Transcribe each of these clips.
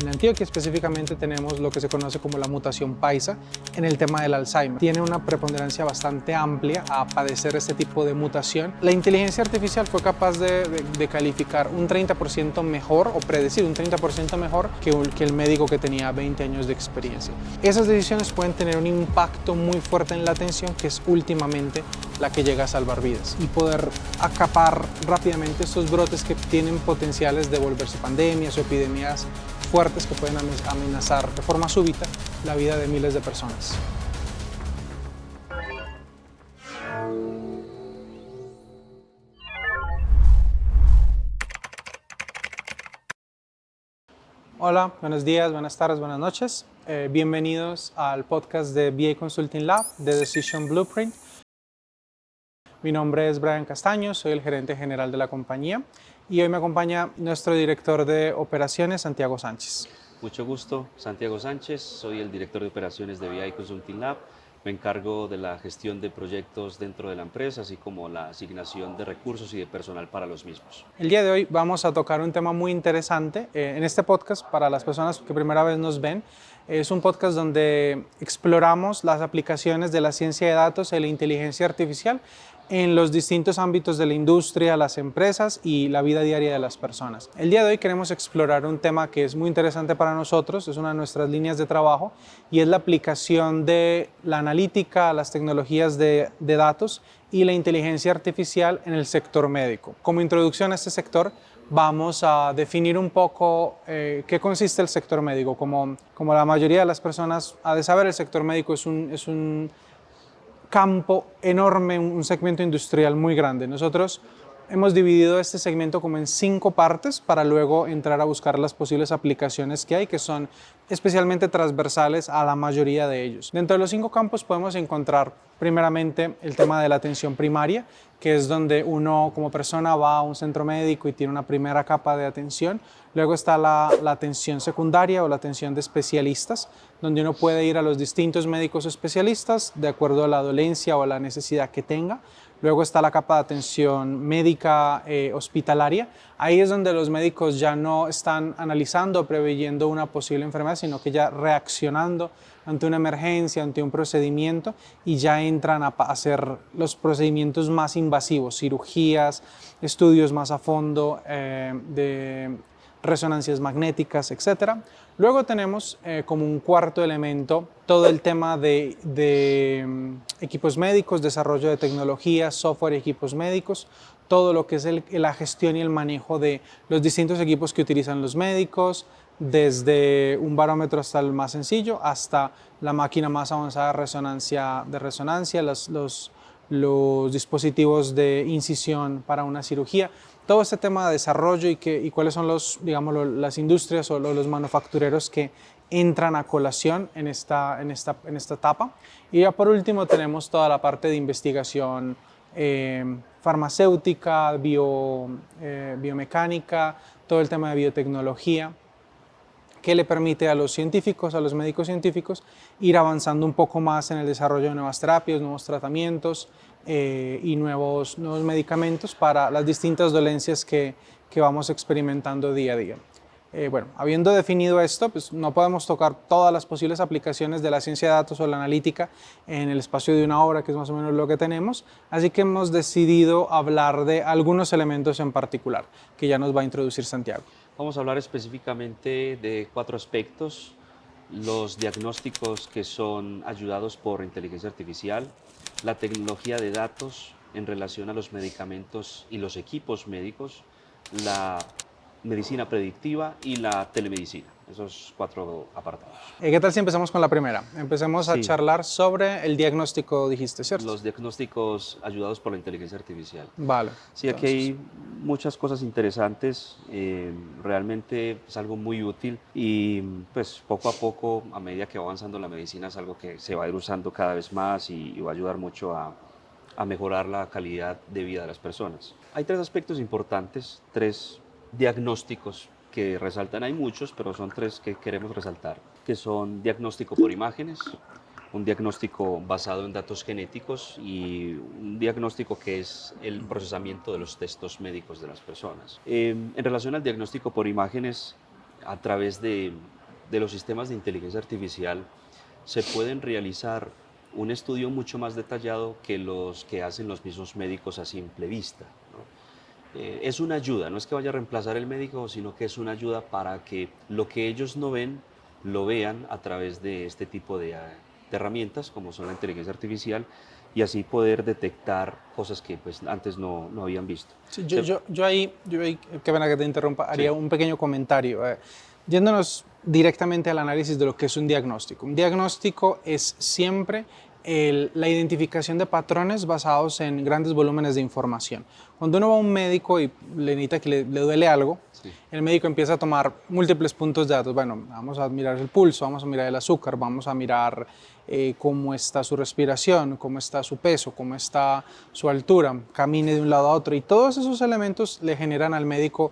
En Antioquia específicamente tenemos lo que se conoce como la mutación paisa en el tema del Alzheimer. Tiene una preponderancia bastante amplia a padecer este tipo de mutación. La inteligencia artificial fue capaz de calificar un 30% mejor o predecir un 30% mejor que el médico que tenía 20 años de experiencia. Esas decisiones pueden tener un impacto muy fuerte en la atención, que es últimamente la que llega a salvar vidas, y poder acapar rápidamente estos brotes que tienen potenciales de volverse pandemias o epidemias fuertes que pueden amenazar de forma súbita la vida de miles de personas. Hola, buenos días, buenas tardes, buenas noches. Bienvenidos al podcast de BA Consulting Lab de Decision Blueprint. Mi nombre es Brian Castaño, soy el gerente general de la compañía y hoy me acompaña nuestro director de operaciones, Santiago Sánchez. Mucho gusto, Santiago Sánchez, soy el director de operaciones de BI Consulting Lab. Me encargo de la gestión de proyectos dentro de la empresa, así como la asignación de recursos y de personal para los mismos. El día de hoy vamos a tocar un tema muy interesante. En este podcast, para las personas que primera vez nos ven, es un podcast donde exploramos las aplicaciones de la ciencia de datos y la inteligencia artificial en los distintos ámbitos de la industria, las empresas y la vida diaria de las personas. El día de hoy queremos explorar un tema que es muy interesante para nosotros, es una de nuestras líneas de trabajo, y es la aplicación de la analítica, las tecnologías de datos y la inteligencia artificial en el sector médico. Como introducción a este sector, vamos a definir un poco qué consiste el sector médico. Como la mayoría de las personas ha de saber, el sector médico es un campo enorme, un segmento industrial muy grande. Nosotros hemos dividido este segmento como en 5 partes para luego entrar a buscar las posibles aplicaciones que hay, que son especialmente transversales a la mayoría de ellos. Dentro de los 5 campos podemos encontrar primeramente el tema de la atención primaria, que es donde uno como persona va a un centro médico y tiene una primera capa de atención. Luego está la atención secundaria o la atención de especialistas, donde uno puede ir a los distintos médicos especialistas de acuerdo a la dolencia o a la necesidad que tenga. Luego está la capa de atención médica hospitalaria. Ahí es donde los médicos ya no están analizando o preveyendo una posible enfermedad, sino que ya reaccionando ante una emergencia, ante un procedimiento, y ya entran a hacer los procedimientos más invasivos, cirugías, estudios más a fondo de resonancias magnéticas, etc. Luego tenemos como un cuarto elemento todo el tema de equipos médicos, desarrollo de tecnología, software y equipos médicos, todo lo que es la gestión y el manejo de los distintos equipos que utilizan los médicos, desde un barómetro hasta el más sencillo, hasta la máquina más avanzada de resonancia, los dispositivos de incisión para una cirugía. Todo este tema de desarrollo y cuáles son las industrias o los manufactureros que entran a colación en esta etapa. Y ya por último tenemos toda la parte de investigación farmacéutica, biomecánica, todo el tema de biotecnología, que le permite a los científicos, a los médicos científicos, ir avanzando un poco más en el desarrollo de nuevas terapias, nuevos tratamientos y nuevos medicamentos para las distintas dolencias que vamos experimentando día a día. Bueno, habiendo definido esto, pues no podemos tocar todas las posibles aplicaciones de la ciencia de datos o la analítica en el espacio de una hora, que es más o menos lo que tenemos, así que hemos decidido hablar de algunos elementos en particular, que ya nos va a introducir Santiago. Vamos a hablar específicamente de 4 aspectos: los diagnósticos que son ayudados por inteligencia artificial, la tecnología de datos en relación a los medicamentos y los equipos médicos, la medicina predictiva y la telemedicina. Esos 4 apartados. ¿Qué tal si empezamos con la primera? Empecemos a Sí, charlar sobre el diagnóstico, dijiste, ¿cierto? los diagnósticos ayudados por la inteligencia artificial. Vale, Sí, aquí entonces. hay muchas cosas interesantes, realmente es algo muy útil y pues poco a poco, a medida que va avanzando la medicina, es algo que se va a ir usando cada vez más y va a ayudar mucho a mejorar la calidad de vida de las personas. Hay 3 aspectos importantes, 3 diagnósticos que resaltan. Hay muchos, pero son 3 que queremos resaltar, que son diagnóstico por imágenes, un diagnóstico basado en datos genéticos y un diagnóstico que es el procesamiento de los textos médicos de las personas. En relación al diagnóstico por imágenes, a través de de los sistemas de inteligencia artificial se pueden realizar un estudio mucho más detallado que los que hacen los mismos médicos a simple vista, ¿no? Es una ayuda, no es que vaya a reemplazar el médico, sino que es una ayuda para que lo que ellos no ven, lo vean a través de este tipo de herramientas, como son la inteligencia artificial, y así poder detectar cosas que pues, antes no habían visto. Sí, yo ahí, qué pena que te interrumpa, haría Sí, un pequeño comentario. Yéndonos directamente al análisis de lo que es un diagnóstico. Un diagnóstico es siempre la identificación de patrones basados en grandes volúmenes de información. Cuando uno va a un médico y le necesita que le duele algo, sí, el médico empieza a tomar múltiples puntos de datos. Bueno, vamos a mirar el pulso, vamos a mirar el azúcar, vamos a mirar cómo está su respiración, cómo está su peso, cómo está su altura, camine de un lado a otro. Y todos esos elementos le generan al médico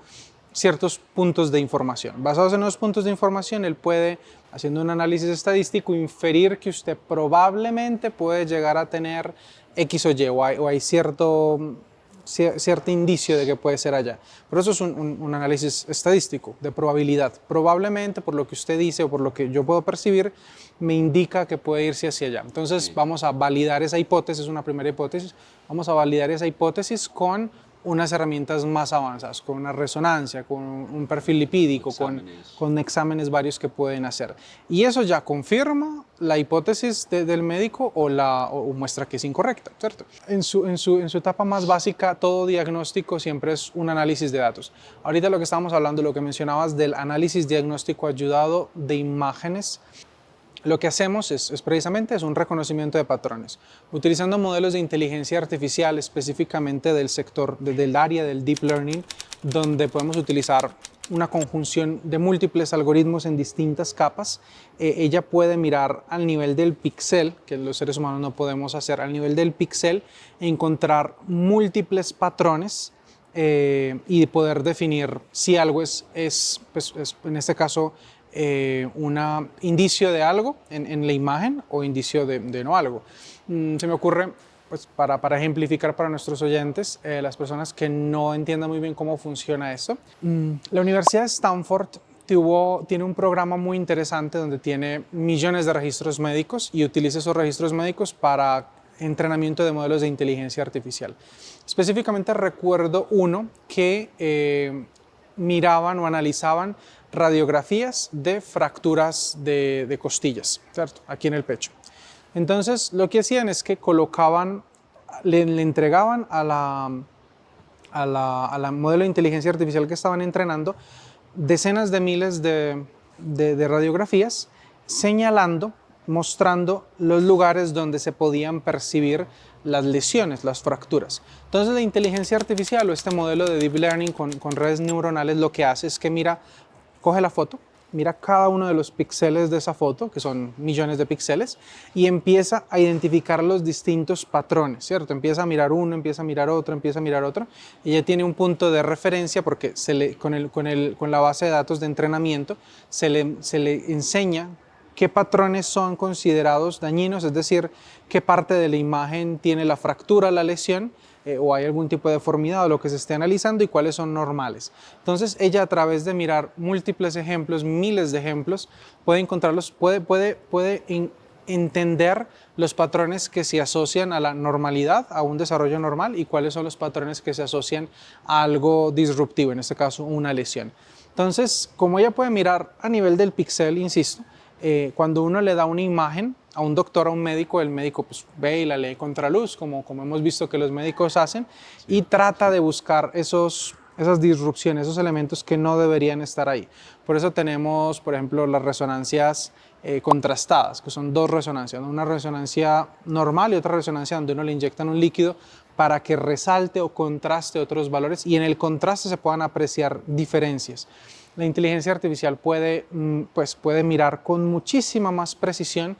ciertos puntos de información. Basados en los puntos de información, él puede, haciendo un análisis estadístico, inferir que usted probablemente puede llegar a tener X o Y, o hay cierto indicio de que puede ser allá. Pero eso es un análisis estadístico, de probabilidad. Probablemente, por lo que usted dice o por lo que yo puedo percibir, me indica que puede irse hacia allá. Entonces, sí, vamos a validar esa hipótesis, una primera hipótesis, vamos a validar esa hipótesis con unas herramientas más avanzadas, con una resonancia, con un perfil lipídico, exámenes. con exámenes varios que pueden hacer. Y eso ya confirma la hipótesis del médico o muestra que es incorrecta, ¿cierto? En su etapa más básica, todo diagnóstico siempre es un análisis de datos. Ahorita lo que estábamos hablando, lo que mencionabas del análisis diagnóstico ayudado de imágenes, lo que hacemos es precisamente un reconocimiento de patrones, utilizando modelos de inteligencia artificial específicamente del sector, del área del deep learning, donde podemos utilizar una conjunción de múltiples algoritmos en distintas capas. Ella puede mirar al nivel del píxel, que los seres humanos no podemos hacer, al nivel del píxel, encontrar múltiples patrones y poder definir si algo pues, en este caso, un indicio de algo en la imagen o indicio de no algo. Se me ocurre, pues, para ejemplificar para nuestros oyentes, las personas que no entiendan muy bien cómo funciona eso. La Universidad de Stanford tiene un programa muy interesante donde tiene millones de registros médicos y utiliza esos registros médicos para entrenamiento de modelos de inteligencia artificial. Específicamente recuerdo uno que miraban o analizaban radiografías de fracturas de costillas, ¿cierto? Aquí en el pecho. Entonces, lo que hacían es que le entregaban a la modelo de inteligencia artificial que estaban entrenando decenas de miles de radiografías, señalando, mostrando los lugares donde se podían percibir las lesiones, las fracturas. Entonces la inteligencia artificial o este modelo de deep learning con redes neuronales lo que hace es que coge la foto, mira cada uno de los píxeles de esa foto, que son millones de píxeles, y empieza a identificar los distintos patrones, ¿cierto? Empieza a mirar uno, empieza a mirar otro, empieza a mirar otro, y ya tiene un punto de referencia porque con la base de datos de entrenamiento se le enseña qué patrones son considerados dañinos, es decir, qué parte de la imagen tiene la fractura, la lesión, o hay algún tipo de deformidad o lo que se esté analizando y cuáles son normales. Entonces ella, a través de mirar múltiples ejemplos, miles de ejemplos, puede encontrarlos, puede entender los patrones que se asocian a la normalidad, a un desarrollo normal, y cuáles son los patrones que se asocian a algo disruptivo, en este caso una lesión. Entonces, como ella puede mirar a nivel del píxel, insisto, cuando uno le da una imagen a un doctor, a un médico, el médico pues, ve y la lee contraluz, como hemos visto que los médicos hacen, y trata de buscar esas disrupciones, esos elementos que no deberían estar ahí. Por eso tenemos, por ejemplo, las resonancias contrastadas, que son dos resonancias, una resonancia normal y otra resonancia donde uno le inyectan un líquido para que resalte o contraste otros valores, y en el contraste se puedan apreciar diferencias. La inteligencia artificial puede mirar con muchísima más precisión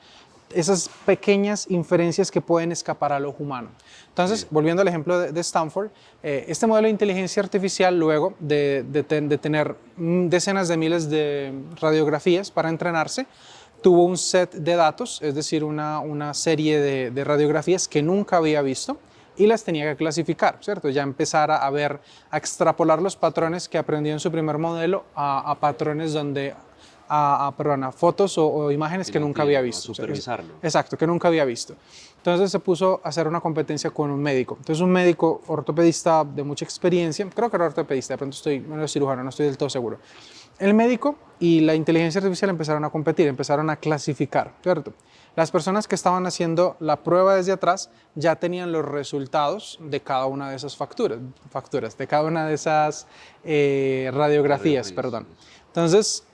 esas pequeñas inferencias que pueden escapar al ojo humano. Entonces, Sí. volviendo al ejemplo de Stanford, este modelo de inteligencia artificial, luego de tener decenas de miles de radiografías para entrenarse, tuvo un set de datos, es decir, una serie de radiografías que nunca había visto, y las tenía que clasificar, ¿cierto? Ya empezar a extrapolar los patrones que aprendió en su primer modelo a patrones donde a fotos o imágenes que nunca había visto. A supervisarlo. Exacto, que nunca había visto. Entonces se puso a hacer una competencia con un médico. Entonces un médico ortopedista de mucha experiencia, creo que era ortopedista, de pronto no era cirujano, no estoy del todo seguro. El médico y la inteligencia artificial empezaron a competir, empezaron a clasificar, ¿cierto? Las personas que estaban haciendo la prueba desde atrás ya tenían los resultados de cada una de esas facturas de cada una de esas radiografías, perdón. Entonces,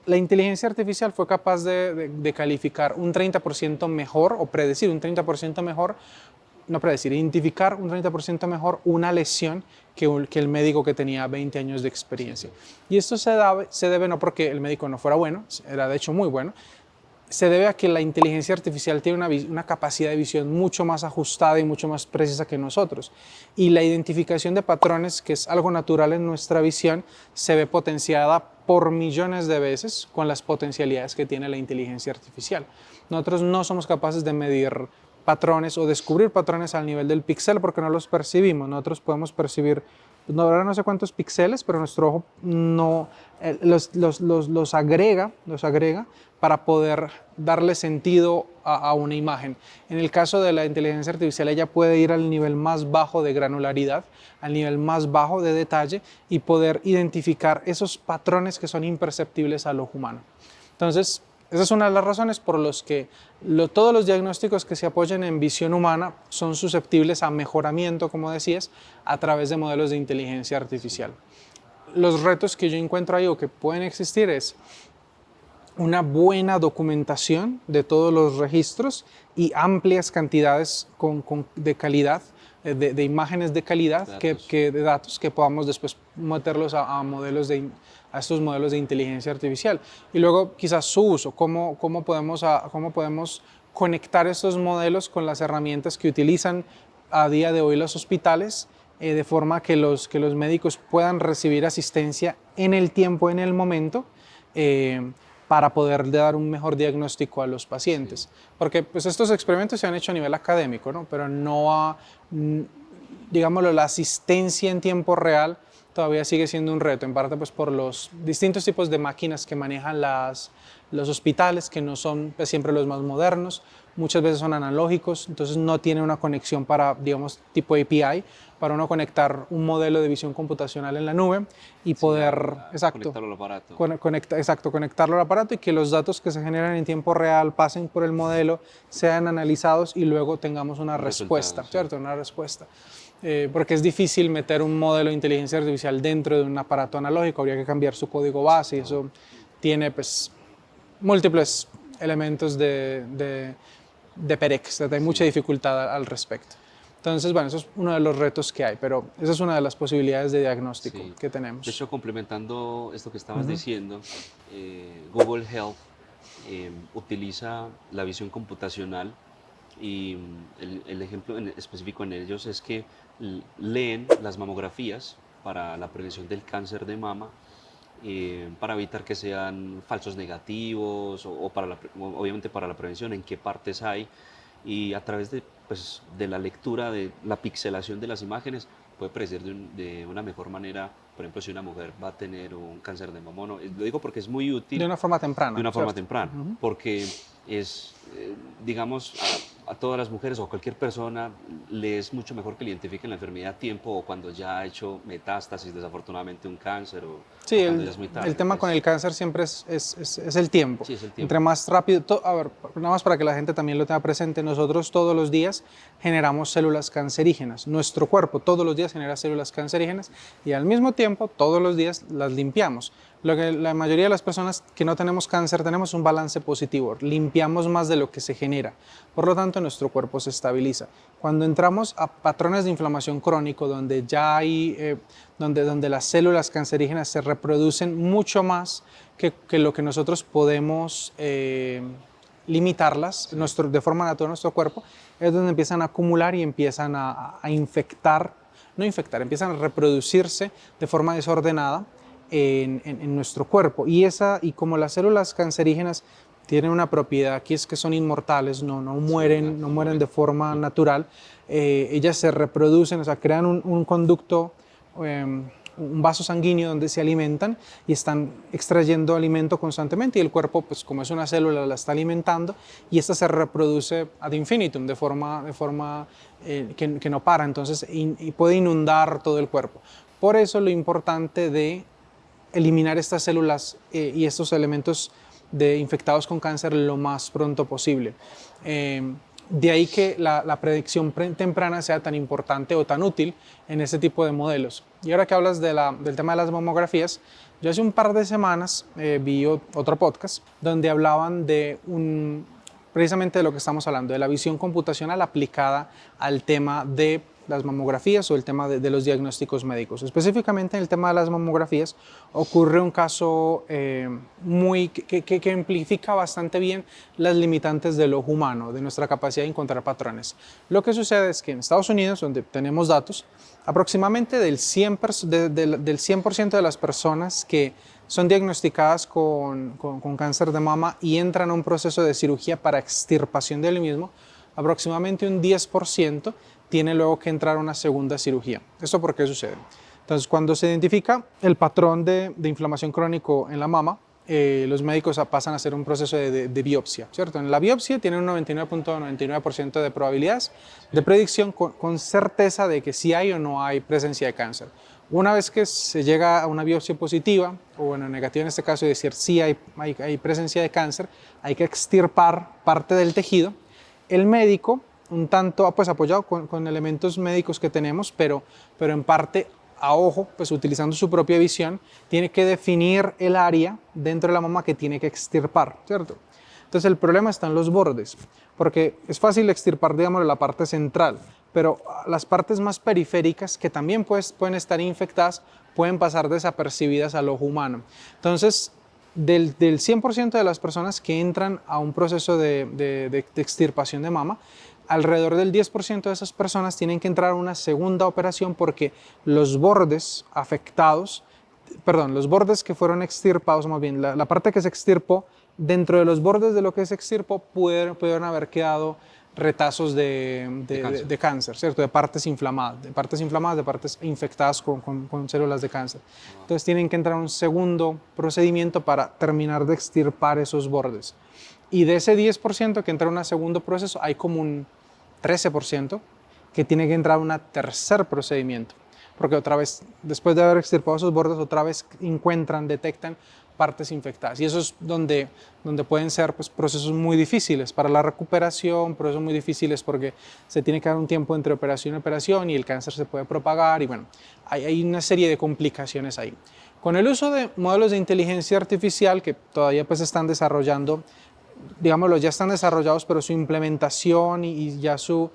la inteligencia artificial fue capaz de calificar un 30% mejor o predecir un 30% mejor, no predecir, identificar un 30% mejor una lesión que el médico que tenía 20 años de experiencia. Y esto se debe no porque el médico no fuera bueno, era de hecho muy bueno, se debe a que la inteligencia artificial tiene una capacidad de visión mucho más ajustada y mucho más precisa que nosotros. Y la identificación de patrones, que es algo natural en nuestra visión, se ve potenciada por millones de veces con las potencialidades que tiene la inteligencia artificial. Nosotros no somos capaces de medir patrones o descubrir patrones al nivel del píxel porque no los percibimos. Nosotros podemos percibir, ahora no sé cuántos píxeles, pero nuestro ojo no, los agrega para poder darle sentido a una imagen. En el caso de la inteligencia artificial, ella puede ir al nivel más bajo de granularidad, al nivel más bajo de detalle y poder identificar esos patrones que son imperceptibles al ojo humano. Entonces, esa es una de las razones por las que todos los diagnósticos que se apoyen en visión humana son susceptibles a mejoramiento, como decías, a través de modelos de inteligencia artificial. Los retos que yo encuentro ahí o que pueden existir es una buena documentación de todos los registros y amplias cantidades de calidad, de imágenes de calidad, de datos que podamos después meterlos a estos modelos de inteligencia artificial. Y luego quizás su uso, cómo podemos conectar estos modelos con las herramientas que utilizan a día de hoy los hospitales, de forma que los médicos puedan recibir asistencia en el tiempo, en el momento, para poder dar un mejor diagnóstico a los pacientes. Sí. Porque pues, estos experimentos se han hecho a nivel académico, ¿no? Pero no digámoslo, la asistencia en tiempo real todavía sigue siendo un reto, en parte pues, por los distintos tipos de máquinas que manejan los hospitales, que no son pues, siempre los más modernos, muchas veces son analógicos, entonces no tiene una conexión para, digamos, tipo API, para uno conectar un modelo de visión computacional en la nube y poder, conectarlo al aparato. Conectarlo al aparato y que los datos que se generan en tiempo real pasen por el modelo, sean analizados y luego tengamos una respuesta, ¿cierto? Una respuesta. Porque es difícil meter un modelo de inteligencia artificial dentro de un aparato analógico, habría que cambiar su código base y eso tiene pues, múltiples elementos de PEREX, hay mucha dificultad al respecto. Entonces, bueno, eso es uno de los retos que hay, pero esa es una de las posibilidades de diagnóstico que tenemos. De hecho, complementando esto que estabas diciendo, Google Health utiliza la visión computacional y el ejemplo específico en ellos es que leen las mamografías para la prevención del cáncer de mama, para evitar que sean falsos negativos o obviamente para la prevención, en qué partes hay, y a través de la lectura de la pixelación de las imágenes puede predecir de una mejor manera, por ejemplo, si una mujer va a tener un cáncer de mama o no. Lo digo porque es muy útil. De una forma temprana. De una forma temprana, porque es, digamos, a todas las mujeres o a cualquier persona le es mucho mejor que le identifiquen la enfermedad a tiempo o cuando ya ha hecho metástasis, desafortunadamente, un cáncer o cuando ya es muy tarde. El tema con el cáncer siempre es el tiempo. Sí, es el tiempo. Entre más rápido, a ver, nada más para que la gente también lo tenga presente, nosotros todos los días generamos células cancerígenas. Nuestro cuerpo todos los días genera células cancerígenas y al mismo tiempo todos los días las limpiamos. Lo que la mayoría de las personas que no tenemos cáncer tenemos un balance positivo, limpiamos más de lo que se genera, por lo tanto nuestro cuerpo se estabiliza. Cuando entramos a patrones de inflamación crónico donde ya hay, donde las células cancerígenas se reproducen mucho más que lo que nosotros podemos limitarlas de forma natural en nuestro cuerpo, es donde empiezan a acumular y empiezan a empiezan a reproducirse de forma desordenada en nuestro cuerpo. Y como las células cancerígenas tienen una propiedad aquí es que son inmortales, no mueren de forma natural, ellas se reproducen, o sea, crean un conducto, un vaso sanguíneo donde se alimentan y están extrayendo alimento constantemente y el cuerpo, pues como es una célula, la está alimentando y esta se reproduce ad infinitum de forma que no para, entonces y puede inundar todo el cuerpo. Por eso lo importante de eliminar estas células y estos elementos infectados con cáncer lo más pronto posible. De ahí que la predicción temprana sea tan importante o tan útil en este tipo de modelos. Y ahora que hablas del tema de las mamografías, yo hace un par de semanas vi otro podcast donde hablaban precisamente de lo que estamos hablando, de la visión computacional aplicada al tema de las mamografías o el tema de los diagnósticos médicos. Específicamente en el tema de las mamografías ocurre un caso que amplifica bastante bien las limitantes del ojo humano, de nuestra capacidad de encontrar patrones. Lo que sucede es que en Estados Unidos, donde tenemos datos, aproximadamente del 100% de las personas que son diagnosticadas con cáncer de mama y entran a un proceso de cirugía para extirpación del mismo, aproximadamente un 10% tiene luego que entrar a una segunda cirugía. ¿Esto por qué sucede? Entonces, cuando se identifica el patrón de inflamación crónico en la mama, los médicos pasan a hacer un proceso de biopsia, ¿cierto? En la biopsia tienen un 99.99% de probabilidades de predicción con certeza de que sí hay o no hay presencia de cáncer. Una vez que se llega a una biopsia positiva, o bueno, negativa en este caso, y decir sí hay presencia de cáncer, hay que extirpar parte del tejido. El médico, un tanto pues apoyado con elementos médicos que tenemos, pero en parte a ojo, pues utilizando su propia visión, tiene que definir el área dentro de la mama que tiene que extirpar, ¿cierto? Entonces el problema está en los bordes, porque es fácil extirpar, digamos, la parte central, pero las partes más periféricas, que también pueden estar infectadas, pueden pasar desapercibidas al ojo humano. Entonces, del 100% de las personas que entran a un proceso de extirpación de mama, alrededor del 10% de esas personas tienen que entrar a una segunda operación porque los bordes afectados, los bordes que fueron extirpados, más bien la parte que se extirpó, dentro de los bordes de lo que se extirpó pudieron haber quedado retazos de cáncer, ¿cierto? De partes inflamadas, de partes infectadas con células de cáncer. Entonces tienen que entrar a un segundo procedimiento para terminar de extirpar esos bordes. Y de ese 10% que entra a un segundo proceso, hay como un 13% que tiene que entrar a un tercer procedimiento. Porque otra vez, después de haber extirpado esos bordes, otra vez detectan partes infectadas. Y eso es donde pueden ser pues, procesos muy difíciles para la recuperación, procesos muy difíciles porque se tiene que dar un tiempo entre operación y operación y el cáncer se puede propagar y bueno, hay una serie de complicaciones ahí. Con el uso de modelos de inteligencia artificial que todavía pues están desarrollando, digámoslo, ya están desarrollados, pero su implementación y ya su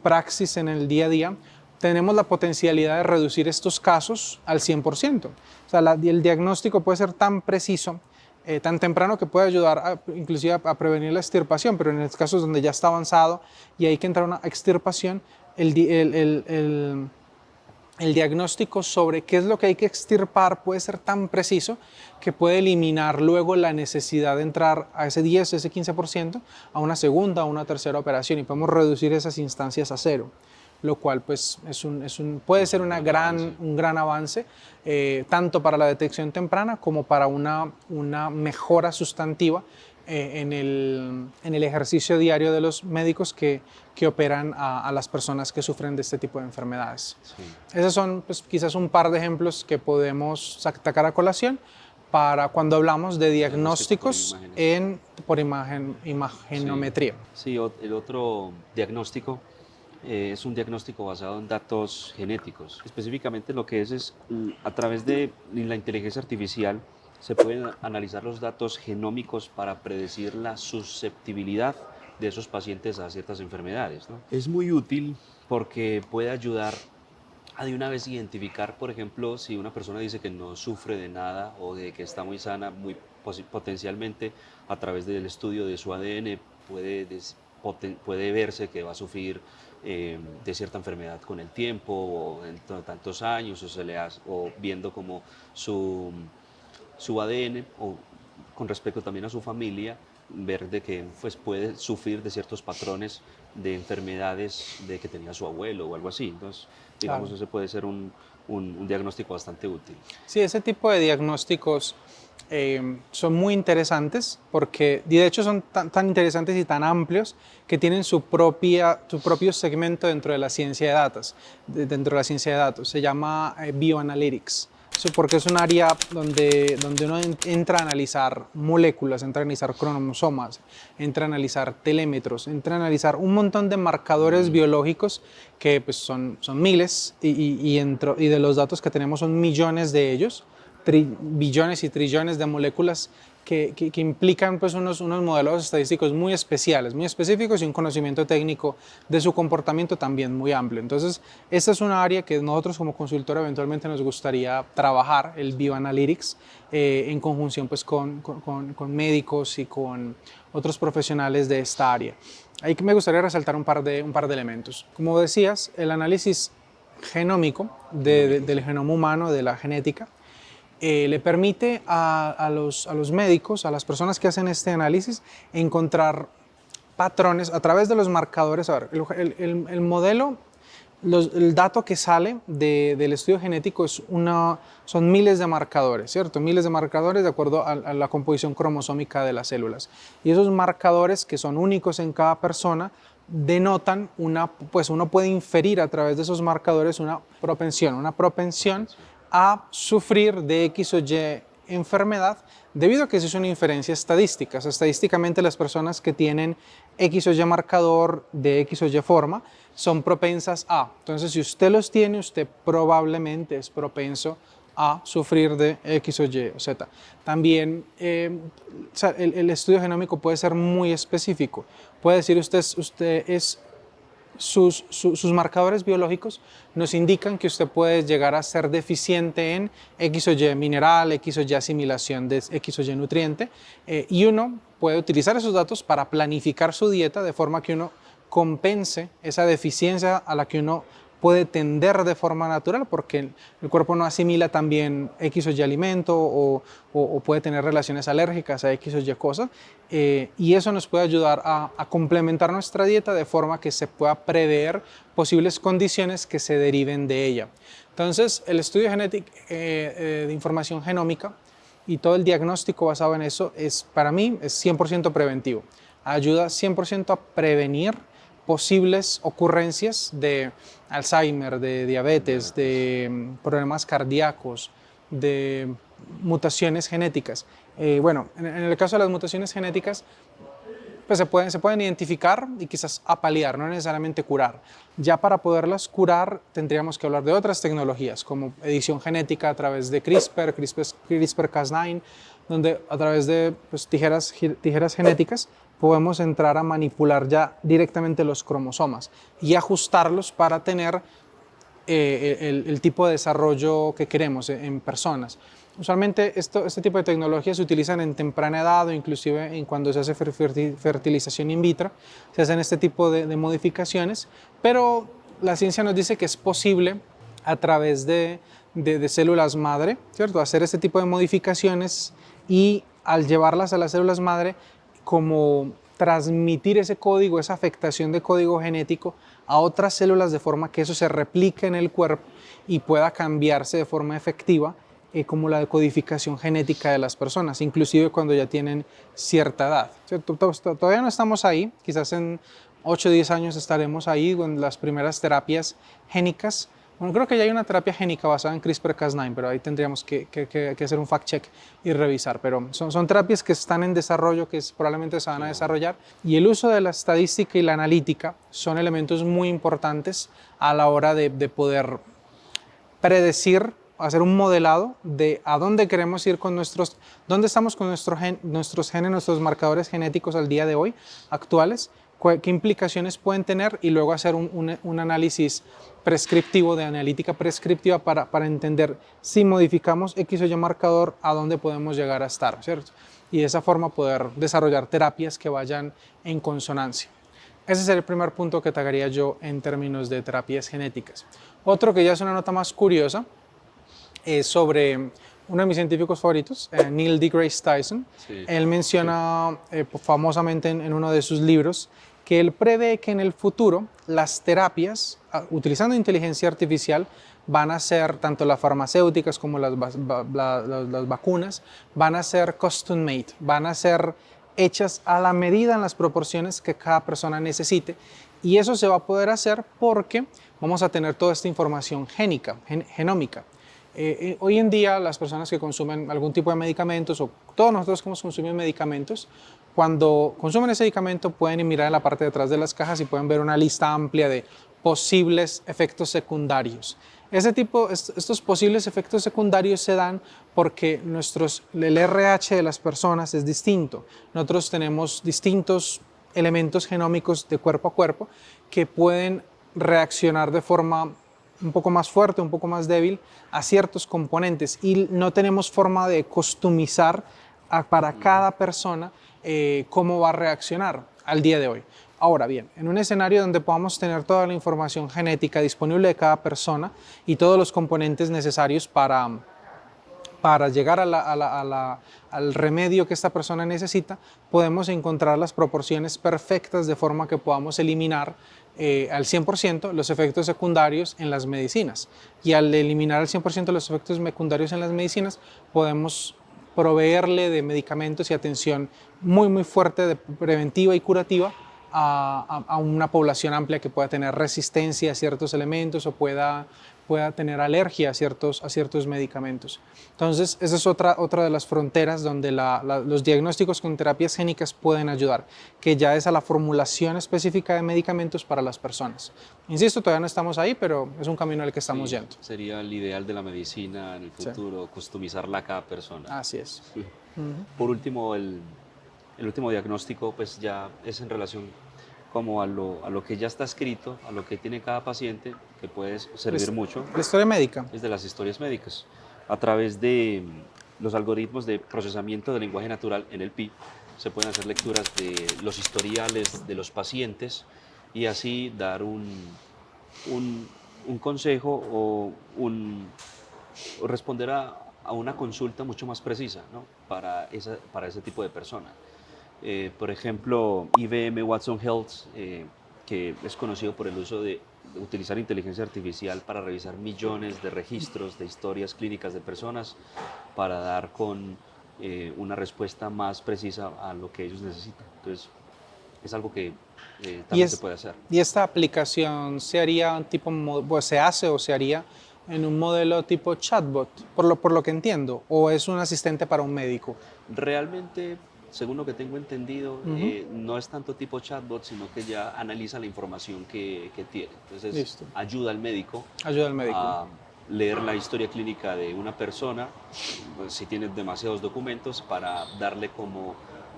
praxis en el día a día, tenemos la potencialidad de reducir estos casos al 100%. O sea, el diagnóstico puede ser tan preciso, tan temprano que puede ayudar inclusive a prevenir la extirpación, pero en los casos donde ya está avanzado y hay que entrar a una extirpación, el diagnóstico sobre qué es lo que hay que extirpar puede ser tan preciso que puede eliminar luego la necesidad de entrar a ese 10, ese 15% a una segunda o una tercera operación y podemos reducir esas instancias a cero, lo cual pues puede ser un gran avance tanto para la detección temprana como para una mejora sustantiva en el ejercicio diario de los médicos que operan a las personas que sufren de este tipo de enfermedades. Sí. Esos son pues, quizás un par de ejemplos que podemos sacar a colación para cuando hablamos de diagnósticos por imagenometría. Sí, el otro diagnóstico es un diagnóstico basado en datos genéticos. Específicamente lo que es a través de la inteligencia artificial se pueden analizar los datos genómicos para predecir la susceptibilidad de esos pacientes a ciertas enfermedades, ¿no? Es muy útil porque puede ayudar a de una vez identificar, por ejemplo, si una persona dice que no sufre de nada o de que está muy sana, muy potencialmente a través del estudio de su ADN puede verse que va a sufrir de cierta enfermedad con el tiempo o en tantos años o viendo como su ADN o con respecto también a su familia, ver de que pues, puede sufrir de ciertos patrones de enfermedades de que tenía su abuelo o algo así. Entonces, digamos, claro, ese puede ser un un diagnóstico bastante útil. Sí, ese tipo de diagnósticos son muy interesantes porque de hecho son tan interesantes y tan amplios que tienen su propio segmento dentro de la ciencia de datos. Se llama Bioanalytics. Eso porque es un área donde uno entra a analizar moléculas, entra a analizar cromosomas, entra a analizar telémetros, entra a analizar un montón de marcadores biológicos que pues, son miles y de los datos que tenemos son millones de ellos, billones y trillones de moléculas que implican pues, unos modelos estadísticos muy especiales, muy específicos y un conocimiento técnico de su comportamiento también muy amplio. Entonces, esta es una área que nosotros como consultora eventualmente nos gustaría trabajar, el Bioanalytics, en conjunción pues, con médicos y con otros profesionales de esta área. Ahí me gustaría resaltar un par de elementos. Como decías, el análisis genómico del genoma humano, de la genética, le permite a los médicos, a las personas que hacen este análisis, encontrar patrones a través de los marcadores. A ver, el modelo, el dato que sale del estudio genético son miles de marcadores, ¿cierto? Miles de marcadores de acuerdo a la composición cromosómica de las células. Y esos marcadores, que son únicos en cada persona, denotan pues uno puede inferir a través de esos marcadores una propensión a sufrir de X o Y enfermedad, debido a que eso es una inferencia estadística. O sea, estadísticamente las personas que tienen X o Y marcador de X o Y forma son propensas a. Entonces, si usted los tiene, usted probablemente es propenso a sufrir de X o Y o Z. También o sea, el estudio genómico puede ser muy específico. Puede decir sus marcadores biológicos nos indican que usted puede llegar a ser deficiente en X o Y mineral, X o Y asimilación de X o Y nutriente, y uno puede utilizar esos datos para planificar su dieta de forma que uno compense esa deficiencia a la que uno puede tender de forma natural, porque el cuerpo no asimila también X o Y alimento o puede tener relaciones alérgicas a X o Y cosas, y eso nos puede ayudar a complementar nuestra dieta de forma que se pueda prever posibles condiciones que se deriven de ella. Entonces, el estudio genético de información genómica y todo el diagnóstico basado en eso para mí es 100% preventivo. Ayuda 100% a prevenir posibles ocurrencias de Alzheimer, de diabetes, de problemas cardíacos, de mutaciones genéticas. Bueno, en el caso de las mutaciones genéticas, pues se pueden identificar y quizás apalear, no necesariamente curar. Ya para poderlas curar tendríamos que hablar de otras tecnologías, como edición genética a través de CRISPR-Cas9, donde a través de pues, tijeras genéticas podemos entrar a manipular ya directamente los cromosomas y ajustarlos para tener el tipo de desarrollo que queremos en personas. Usualmente este tipo de tecnologías se utilizan en temprana edad o inclusive cuando se hace fertilización in vitro, se hacen este tipo de modificaciones, pero la ciencia nos dice que es posible a través de células madre, ¿cierto? Hacer este tipo de modificaciones y al llevarlas a las células madre, como transmitir ese código, esa afectación de código genético a otras células de forma que eso se replique en el cuerpo y pueda cambiarse de forma efectiva, como la decodificación genética de las personas, inclusive cuando ya tienen cierta edad. Todavía no estamos ahí, quizás en 8 o 10 años estaremos ahí con las primeras terapias génicas. Bueno, creo que ya hay una terapia génica basada en CRISPR-Cas9, pero ahí tendríamos que hacer un fact-check y revisar. Pero son terapias que están en desarrollo, que probablemente se van a desarrollar. Y el uso de la estadística y la analítica son elementos muy importantes a la hora de poder predecir, hacer un modelado de a dónde queremos ir dónde estamos con nuestros genes, nuestros marcadores genéticos al día de hoy, actuales, qué implicaciones pueden tener y luego hacer un análisis prescriptivo, de analítica prescriptiva para entender si modificamos X o Y marcador, a dónde podemos llegar a estar, ¿cierto? Y de esa forma poder desarrollar terapias que vayan en consonancia. Ese es el primer punto que trataría yo en términos de terapias genéticas. Otro que ya es una nota más curiosa es sobre uno de mis científicos favoritos, Neil deGrasse Tyson. Sí. Él menciona famosamente en uno de sus libros que él prevé que en el futuro las terapias, utilizando inteligencia artificial, van a ser, tanto las farmacéuticas como las vacunas, van a ser custom made, van a ser hechas a la medida en las proporciones que cada persona necesite. Y eso se va a poder hacer porque vamos a tener toda esta información genómica. Hoy en día las personas que consumen algún tipo de medicamentos, o todos nosotros que hemos consumido medicamentos, cuando consumen ese medicamento pueden mirar en la parte de atrás de las cajas y pueden ver una lista amplia de posibles efectos secundarios. Estos posibles efectos secundarios se dan porque el RH de las personas es distinto. Nosotros tenemos distintos elementos genómicos de cuerpo a cuerpo que pueden reaccionar de forma un poco más fuerte, un poco más débil a ciertos componentes, y no tenemos forma de customizar para cada persona cómo va a reaccionar al día de hoy. Ahora bien, en un escenario donde podamos tener toda la información genética disponible de cada persona y todos los componentes necesarios para llegar al remedio que esta persona necesita, podemos encontrar las proporciones perfectas de forma que podamos eliminar al 100% los efectos secundarios en las medicinas. Y al eliminar al 100% los efectos secundarios en las medicinas, podemos proveerle de medicamentos y atención muy fuerte, preventiva y curativa a una población amplia que pueda tener resistencia a ciertos elementos o pueda tener alergia a ciertos medicamentos. Entonces, esa es otra de las fronteras donde los diagnósticos con terapias génicas pueden ayudar, que ya es a la formulación específica de medicamentos para las personas. Insisto, todavía no estamos ahí, pero es un camino al que estamos yendo. Sería el ideal de la medicina en el futuro, customizarla a cada persona. Así es. Sí. Por último, el último diagnóstico pues ya es en relación como a lo que ya está escrito, a lo que tiene cada paciente, que puede servir mucho. La historia médica. Es de las historias médicas. A través de los algoritmos de procesamiento de lenguaje natural, NLP, se pueden hacer lecturas de los historiales de los pacientes y así dar un consejo o responder a una consulta mucho más precisa, ¿no? para ese tipo de persona. Por ejemplo, IBM Watson Health, que es conocido por el uso de utilizar inteligencia artificial para revisar millones de registros de historias clínicas de personas para dar con una respuesta más precisa a lo que ellos necesitan. Entonces, es algo que también se puede hacer. ¿Y esta aplicación se haría se hace o se haría en un modelo tipo chatbot, por lo que entiendo, o es un asistente para un médico? Realmente, según lo que tengo entendido, no es tanto tipo chatbot, sino que ya analiza la información que tiene. Entonces, ayuda al médico a leer la historia clínica de una persona, pues, si tiene demasiados documentos, para darle como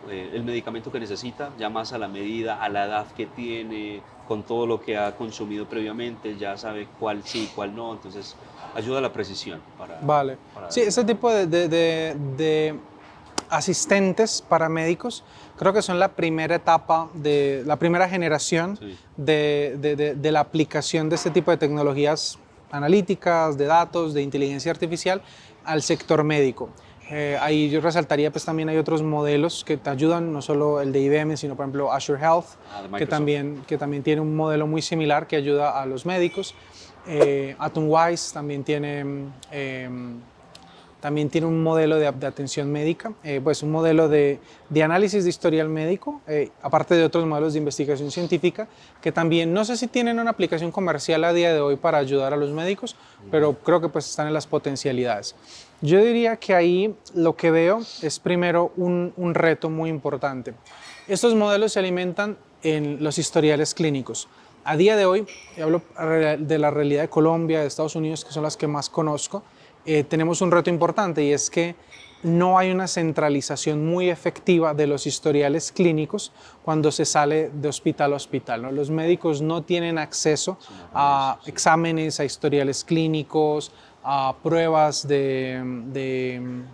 el medicamento que necesita, ya más a la medida, a la edad que tiene, con todo lo que ha consumido previamente, ya sabe cuál sí, cuál no. Entonces, ayuda a la precisión. Sí, ese tipo de asistentes paramédicos creo que son la primera etapa, la primera generación de la aplicación de este tipo de tecnologías analíticas, de datos, de inteligencia artificial al sector médico. Ahí yo resaltaría, pues también hay otros modelos que te ayudan, no solo el de IBM, sino por ejemplo Azure Health, que también tiene un modelo muy similar que ayuda a los médicos. Atomwise también tiene un modelo de atención médica, pues un modelo de análisis de historial médico, aparte de otros modelos de investigación científica, que también no sé si tienen una aplicación comercial a día de hoy para ayudar a los médicos, pero creo que pues están en las potencialidades. Yo diría que ahí lo que veo es primero un reto muy importante. Estos modelos se alimentan en los historiales clínicos. A día de hoy, hablo de la realidad de Colombia, de Estados Unidos, que son las que más conozco, tenemos un reto importante, y es que no hay una centralización muy efectiva de los historiales clínicos cuando se sale de hospital a hospital, ¿no? Los médicos no tienen acceso a exámenes, a historiales clínicos, a pruebas de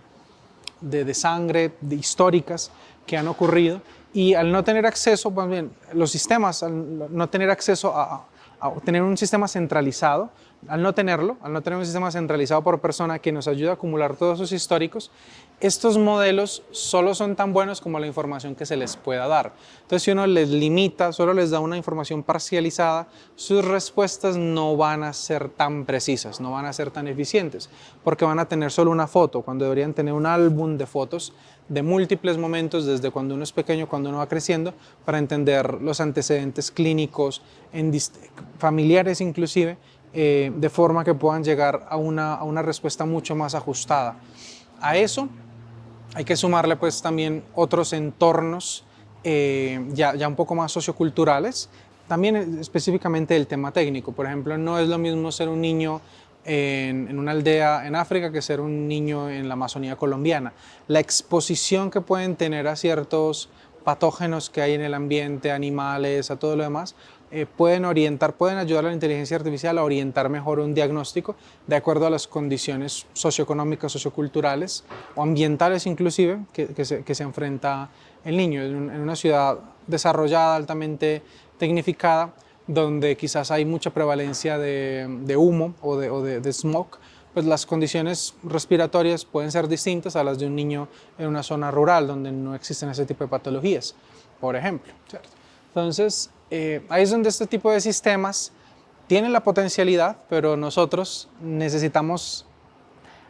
sangre históricas que han ocurrido, y al no tener acceso, pues bien, los sistemas, al no tener acceso a a tener un sistema centralizado. Al no tener un sistema centralizado por persona que nos ayude a acumular todos esos históricos, estos modelos solo son tan buenos como la información que se les pueda dar. Entonces, si uno les limita, solo les da una información parcializada, sus respuestas no van a ser tan precisas, no van a ser tan eficientes, porque van a tener solo una foto, cuando deberían tener un álbum de fotos de múltiples momentos, desde cuando uno es pequeño, cuando uno va creciendo, para entender los antecedentes clínicos, familiares inclusive, de forma que puedan llegar a una respuesta mucho más ajustada. A eso hay que sumarle pues también otros entornos ya un poco más socioculturales, también específicamente el tema técnico. Por ejemplo, no es lo mismo ser un niño en una aldea en África que ser un niño en la Amazonía colombiana. La exposición que pueden tener a ciertos patógenos que hay en el ambiente, animales, a todo lo demás, pueden ayudar a la inteligencia artificial a orientar mejor un diagnóstico de acuerdo a las condiciones socioeconómicas, socioculturales o ambientales inclusive que se enfrenta el niño. En una ciudad desarrollada, altamente tecnificada, donde quizás hay mucha prevalencia de humo o de smoke, pues las condiciones respiratorias pueden ser distintas a las de un niño en una zona rural donde no existen ese tipo de patologías, por ejemplo, ¿cierto? Entonces, ahí es donde este tipo de sistemas tienen la potencialidad, pero nosotros necesitamos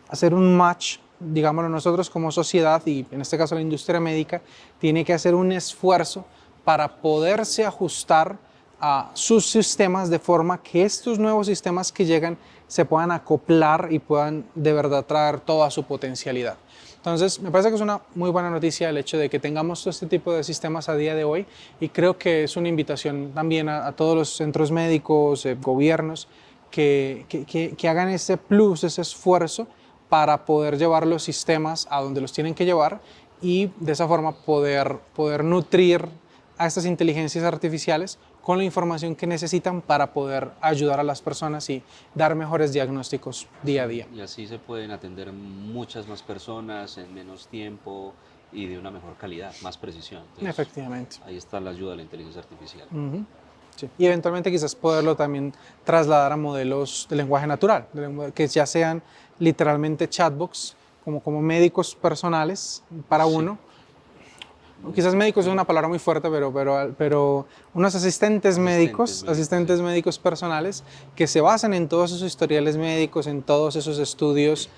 hacer un match, digámoslo, nosotros como sociedad y en este caso la industria médica tiene que hacer un esfuerzo para poderse ajustar a sus sistemas de forma que estos nuevos sistemas que llegan se puedan acoplar y puedan de verdad traer toda su potencialidad. Entonces, me parece que es una muy buena noticia el hecho de que tengamos todo este tipo de sistemas a día de hoy, y creo que es una invitación también a todos los centros médicos, gobiernos, que hagan ese plus, ese esfuerzo para poder llevar los sistemas a donde los tienen que llevar y de esa forma poder nutrir a estas inteligencias artificiales con la información que necesitan para poder ayudar a las personas y dar mejores diagnósticos día a día. Y así se pueden atender muchas más personas en menos tiempo y de una mejor calidad, más precisión. Entonces, Efectivamente. ahí está la ayuda de la inteligencia artificial. Sí. Y eventualmente quizás poderlo también trasladar a modelos de lenguaje natural, que ya sean literalmente chatbots, como médicos personales para Sí, uno. Quizás médicos es una palabra muy fuerte, pero unos asistentes sí. médicos personales que se basan en todos esos historiales médicos, en todos esos estudios,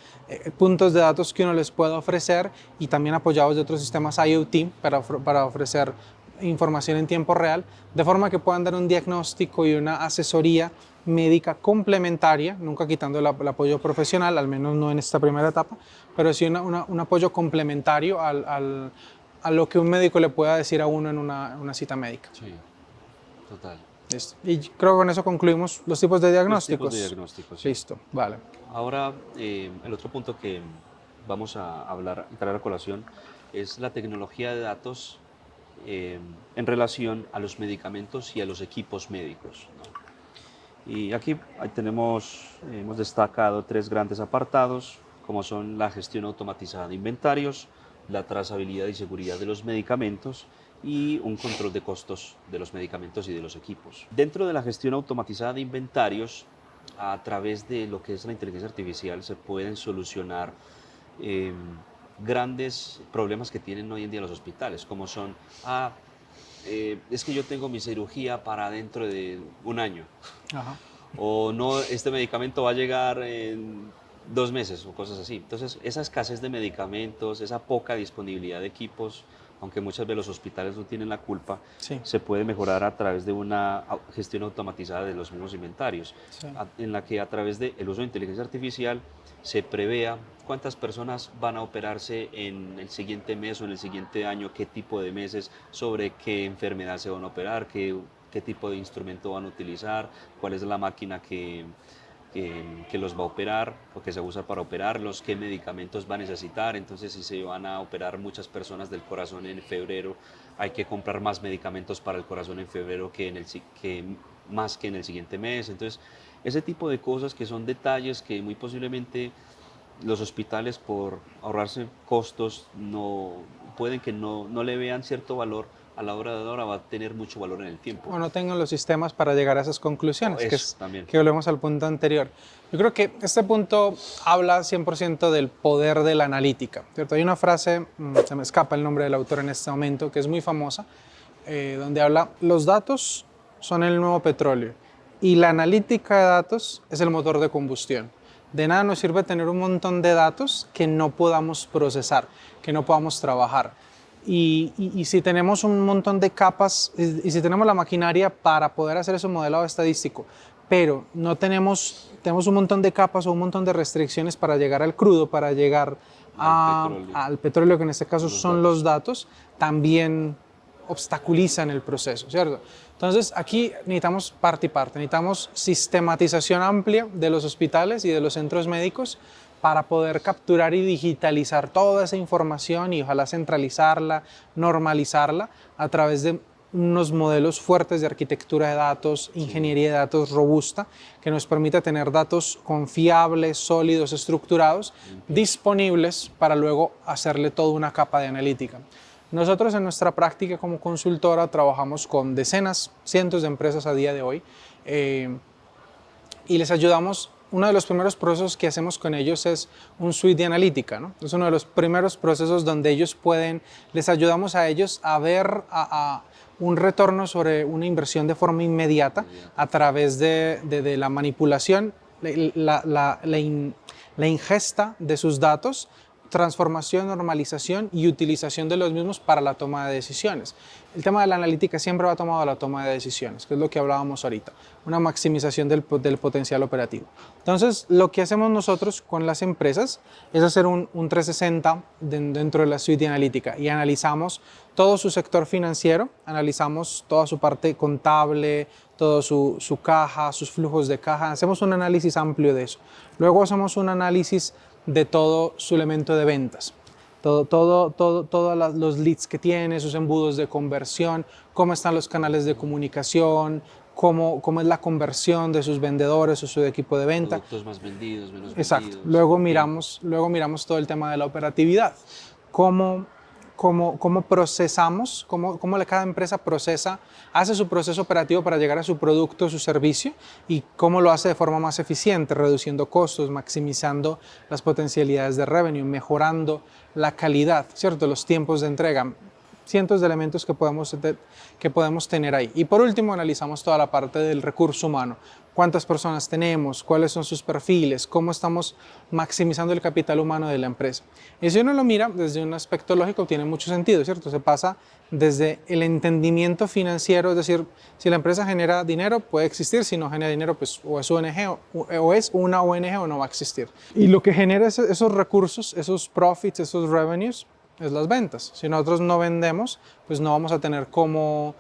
puntos de datos que uno les pueda ofrecer, y también apoyados de otros sistemas IoT para ofrecer información en tiempo real, de forma que puedan dar un diagnóstico y una asesoría médica complementaria, nunca quitando el apoyo profesional, al menos no en esta primera etapa, pero sí un apoyo complementario a lo que un médico le pueda decir a uno en una cita médica. Sí, total. Listo. Y creo que con eso concluimos los tipos de Los tipos de diagnósticos. diagnósticos, sí. Listo, vale. Ahora, el otro punto que vamos a hablar y traer a colación es la tecnología de datos en relación a los medicamentos y a los equipos médicos, ¿no? Y aquí hemos destacado tres grandes apartados, como son la gestión automatizada de inventarios, la trazabilidad y seguridad de los medicamentos y un control de costos de los medicamentos y de los equipos. Dentro de la gestión automatizada de inventarios, a través de lo que es la inteligencia artificial, se pueden solucionar eh, grandes problemas que tienen hoy en día los hospitales, como son, es que yo tengo mi cirugía para dentro de un año, Ajá. o no, este medicamento va a llegar en 2 meses o cosas así. Entonces, esa escasez de medicamentos, esa poca disponibilidad de equipos, aunque muchas veces los hospitales no tienen la culpa, Sí. se puede mejorar a través de una gestión automatizada de los mismos inventarios, Sí. en la que a través del uso de inteligencia artificial se prevea cuántas personas van a operarse en el siguiente mes o en el siguiente año, qué tipo de meses, sobre qué enfermedad se van a operar, qué tipo de instrumento van a utilizar, cuál es la máquina que los va a operar o que se usa para operarlos, qué medicamentos va a necesitar. Entonces, si se van a operar muchas personas del corazón en febrero, hay que comprar más medicamentos para el corazón en febrero más que en el siguiente mes. Entonces, ese tipo de cosas que son detalles que muy posiblemente los hospitales, por ahorrarse costos, pueden que no le vean cierto valor, a la hora de ahora va a tener mucho valor en el tiempo. O no tengan los sistemas para llegar a esas conclusiones, También. que volvemos al punto anterior. Yo creo que este punto habla 100% del poder de la analítica, ¿cierto? Hay una frase, se me escapa el nombre del autor en este momento, que es muy famosa, donde habla: los datos son el nuevo petróleo y la analítica de datos es el motor de combustión. De nada nos sirve tener un montón de datos que no podamos procesar, que no podamos trabajar. Y si tenemos un montón de capas, y si tenemos la maquinaria para poder hacer ese modelado estadístico, pero no tenemos un montón de capas o un montón de restricciones para llegar al crudo, para llegar al petróleo, que en este caso son los datos, también obstaculizan el proceso, ¿cierto? Entonces aquí necesitamos parte y parte, necesitamos sistematización amplia de los hospitales y de los centros médicos para poder capturar y digitalizar toda esa información y ojalá centralizarla, normalizarla a través de unos modelos fuertes de arquitectura de datos, ingeniería de datos robusta, que nos permita tener datos confiables, sólidos, estructurados, disponibles para luego hacerle toda una capa de analítica. Nosotros en nuestra práctica como consultora trabajamos con decenas, cientos de empresas a día de hoy y les ayudamos. Uno de los primeros procesos que hacemos con ellos es un suite de analítica, ¿no? Es uno de los primeros procesos donde les ayudamos a ellos a ver un retorno sobre una inversión de forma inmediata a través de la manipulación, la ingesta de sus datos, transformación, normalización y utilización de los mismos para la toma de decisiones. El tema de la analítica siempre va tomado a la toma de decisiones, que es lo que hablábamos ahorita, una maximización del potencial operativo. Entonces, lo que hacemos nosotros con las empresas es hacer un 360 dentro de la suite de analítica y analizamos todo su sector financiero, analizamos toda su parte contable, todo su caja, sus flujos de caja, hacemos un análisis amplio de eso. Luego hacemos un análisis de todo su elemento de ventas, todos los leads que tiene, sus embudos de conversión, cómo están los canales de comunicación, cómo es la conversión de sus vendedores o su equipo de venta. Productos más vendidos, menos vendidos. Exacto. Luego miramos todo el tema de la operatividad, cómo procesamos, cómo cada empresa hace su proceso operativo para llegar a su producto o su servicio y cómo lo hace de forma más eficiente, reduciendo costos, maximizando las potencialidades de revenue, mejorando la calidad, ¿cierto? Los tiempos de entrega, cientos de elementos que podemos tener ahí. Y por último, analizamos toda la parte del recurso humano. ¿Cuántas personas tenemos? ¿Cuáles son sus perfiles? ¿Cómo estamos maximizando el capital humano de la empresa? Y si uno lo mira desde un aspecto lógico, tiene mucho sentido, ¿cierto? Se pasa desde el entendimiento financiero, es decir, si la empresa genera dinero, puede existir; si no genera dinero, pues o es ONG o es una ONG o no va a existir. Y lo que genera esos recursos, esos profits, esos revenues, es las ventas. Si nosotros no vendemos, pues no vamos a tener cómo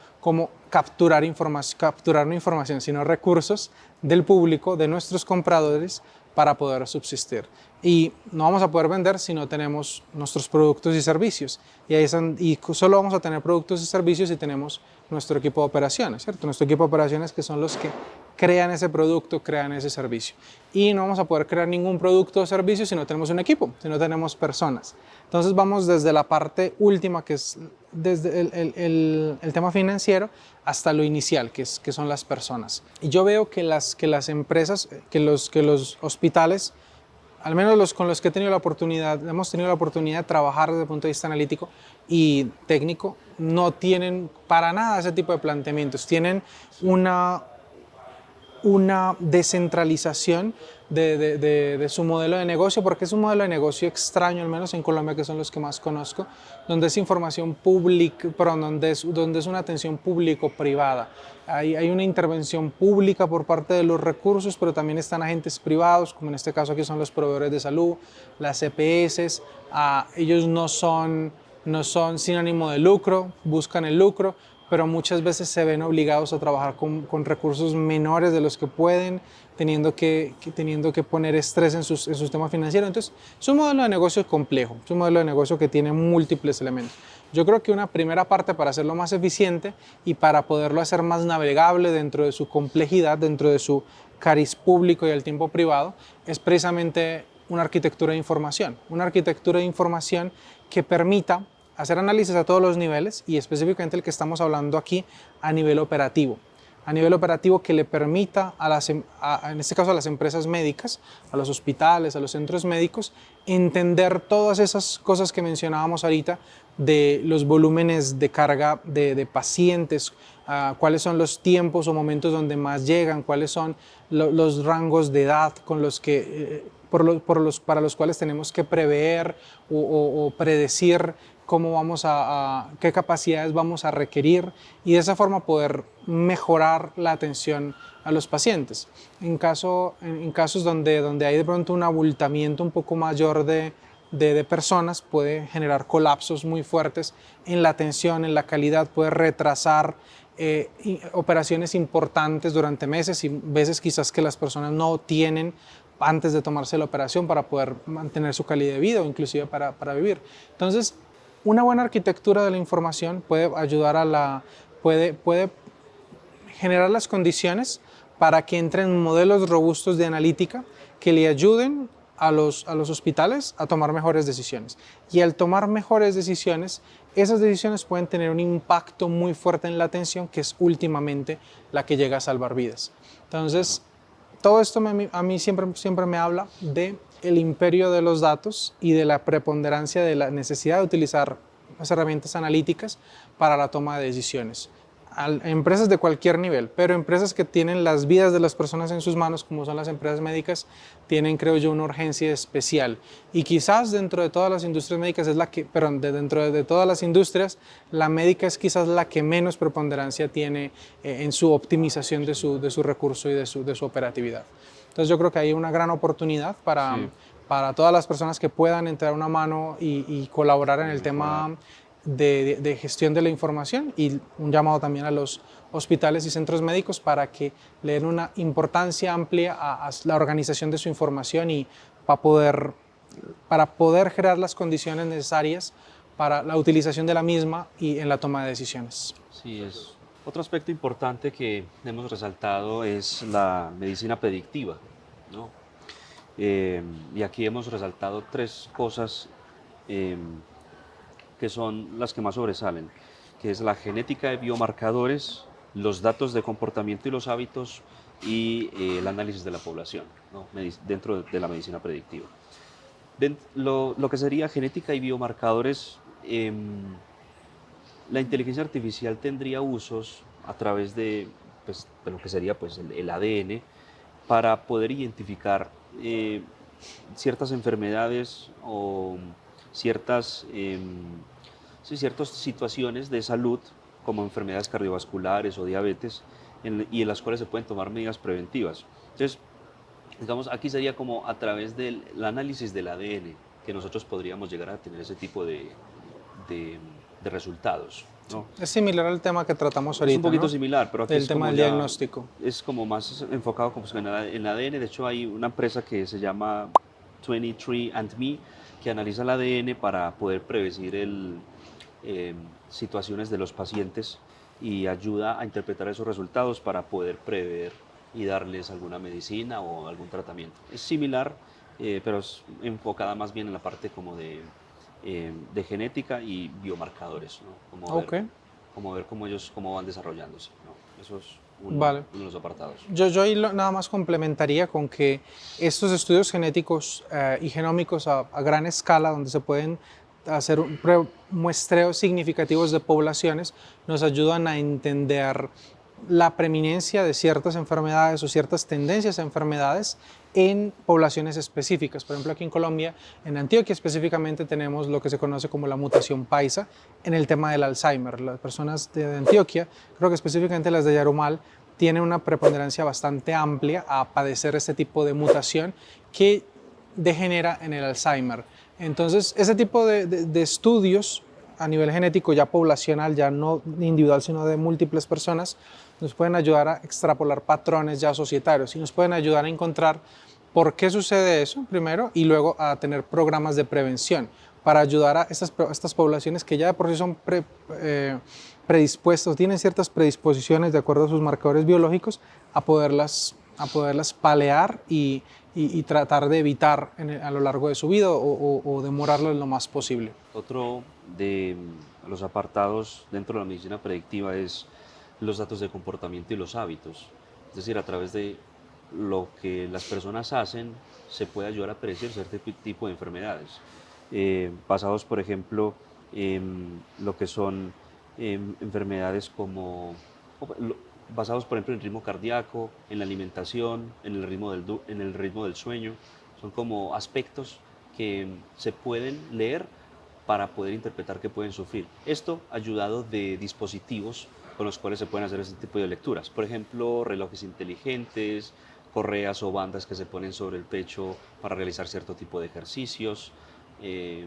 capturar una información, sino recursos del público, de nuestros compradores, para poder subsistir. Y no vamos a poder vender si no tenemos nuestros productos y servicios. Y solo vamos a tener productos y servicios si tenemos nuestro equipo de operaciones, ¿cierto? Nuestro equipo de operaciones, que son los que crean ese producto, crean ese servicio. Y no vamos a poder crear ningún producto o servicio si no tenemos un equipo, si no tenemos personas. Entonces vamos desde la parte última, que es desde el tema financiero, hasta lo inicial, que son las personas. Y yo veo que las empresas, que los hospitales, al menos con los que hemos tenido la oportunidad de trabajar desde el punto de vista analítico y técnico, no tienen para nada ese tipo de planteamientos. Tienen una descentralización de su modelo de negocio, porque es un modelo de negocio extraño, al menos en Colombia, que son los que más conozco, donde es información pública, donde es una atención público-privada. Hay una intervención pública por parte de los recursos, pero también están agentes privados, como en este caso aquí son los proveedores de salud, las EPS. Ellos no son sin ánimo de lucro, buscan el lucro, pero muchas veces se ven obligados a trabajar con recursos menores de los que pueden, teniendo que poner estrés en su sistema financiero. Entonces, es un modelo de negocio complejo, es un modelo de negocio que tiene múltiples elementos. Yo creo que una primera parte para hacerlo más eficiente y para poderlo hacer más navegable dentro de su complejidad, dentro de su cariz público y el tiempo privado, es precisamente una arquitectura de información que permita hacer análisis a todos los niveles y específicamente el que estamos hablando aquí a nivel operativo. A nivel operativo que le permita, en este caso a las empresas médicas, a los hospitales, a los centros médicos, entender todas esas cosas que mencionábamos ahorita de los volúmenes de carga de pacientes, cuáles son los tiempos o momentos donde más llegan, cuáles son los rangos de edad con los que, para los cuales tenemos que prever o predecir qué capacidades vamos a requerir y de esa forma poder mejorar la atención a los pacientes. En casos donde hay de pronto un abultamiento un poco mayor de personas, puede generar colapsos muy fuertes en la atención, en la calidad, puede retrasar operaciones importantes durante meses y veces quizás que las personas no tienen antes de tomarse la operación para poder mantener su calidad de vida o inclusive para vivir. Entonces, una buena arquitectura de la información puede ayudar puede generar las condiciones para que entren modelos robustos de analítica que le ayuden a los hospitales a tomar mejores decisiones. Y al tomar mejores decisiones, esas decisiones pueden tener un impacto muy fuerte en la atención, que es últimamente la que llega a salvar vidas. Entonces, todo esto a mí siempre me habla de el imperio de los datos y de la preponderancia de la necesidad de utilizar las herramientas analíticas para la toma de decisiones. Empresas de cualquier nivel, pero empresas que tienen las vidas de las personas en sus manos, como son las empresas médicas, tienen, creo yo, una urgencia especial. Y quizás dentro de todas las industrias médicas dentro de todas las industrias, la médica es quizás la que menos preponderancia tiene en su optimización de su recurso y de su operatividad. Entonces yo creo que hay una gran oportunidad para todas las personas que puedan entrar una mano y colaborar en el tema de gestión de la información, y un llamado también a los hospitales y centros médicos para que le den una importancia amplia a la organización de su información y para poder crear las condiciones necesarias para la utilización de la misma y en la toma de decisiones. Sí, es. Otro aspecto importante que hemos resaltado es la medicina predictiva, ¿no? Y aquí hemos resaltado tres cosas que son las que más sobresalen, que es la genética de biomarcadores, los datos de comportamiento y los hábitos y el análisis de la población, ¿no? Dentro de la medicina predictiva. Lo que sería genética y biomarcadores, la inteligencia artificial tendría usos a través de lo que sería el ADN para poder identificar ciertas enfermedades o ciertas situaciones de salud como enfermedades cardiovasculares o diabetes y en las cuales se pueden tomar medidas preventivas. Entonces, digamos, aquí sería como a través del análisis del ADN que nosotros podríamos llegar a tener ese tipo de resultados, ¿no? Es similar al tema que tratamos ahorita, es un poquito, ¿no?, similar, pero aquí el tema del diagnóstico. Es como más enfocado en el ADN. De hecho, hay una empresa que se llama 23andMe que analiza el ADN para poder predecir situaciones de los pacientes y ayuda a interpretar esos resultados para poder prever y darles alguna medicina o algún tratamiento. Es similar, pero es enfocada más bien en la parte como de genética y biomarcadores, ¿no? Como ver cómo van desarrollándose, ¿no? Eso es uno de los apartados. Yo ahí nada más complementaría con que estos estudios genéticos y genómicos a gran escala, donde se pueden hacer muestreos significativos de poblaciones, nos ayudan a entender la preeminencia de ciertas enfermedades o ciertas tendencias a enfermedades en poblaciones específicas. Por ejemplo, aquí en Colombia, en Antioquia específicamente, tenemos lo que se conoce como la mutación paisa en el tema del Alzheimer. Las personas de Antioquia, creo que específicamente las de Yarumal, tienen una preponderancia bastante amplia a padecer este tipo de mutación que degenera en el Alzheimer. Entonces, ese tipo de estudios a nivel genético ya poblacional, ya no individual, sino de múltiples personas, nos pueden ayudar a extrapolar patrones ya societarios y nos pueden ayudar a encontrar por qué sucede eso primero y luego a tener programas de prevención para ayudar a estas poblaciones que ya de por sí son predispuestos, tienen ciertas predisposiciones de acuerdo a sus marcadores biológicos, a poderlas a poderlas paliar y tratar de evitar a lo largo de su vida o demorarlo lo más posible. Otro de los apartados dentro de la medicina predictiva es los datos de comportamiento y los hábitos. Es decir, a través de lo que las personas hacen se puede ayudar a predecir cierto tipo de enfermedades, basados, por ejemplo, en lo que son enfermedades como, basados, por ejemplo, en el ritmo cardíaco, en la alimentación, en el ritmo del sueño. Son como aspectos que se pueden leer para poder interpretar qué pueden sufrir. Esto ayudado de dispositivos con los cuales se pueden hacer este tipo de lecturas. Por ejemplo, relojes inteligentes, correas o bandas que se ponen sobre el pecho para realizar cierto tipo de ejercicios. Eh,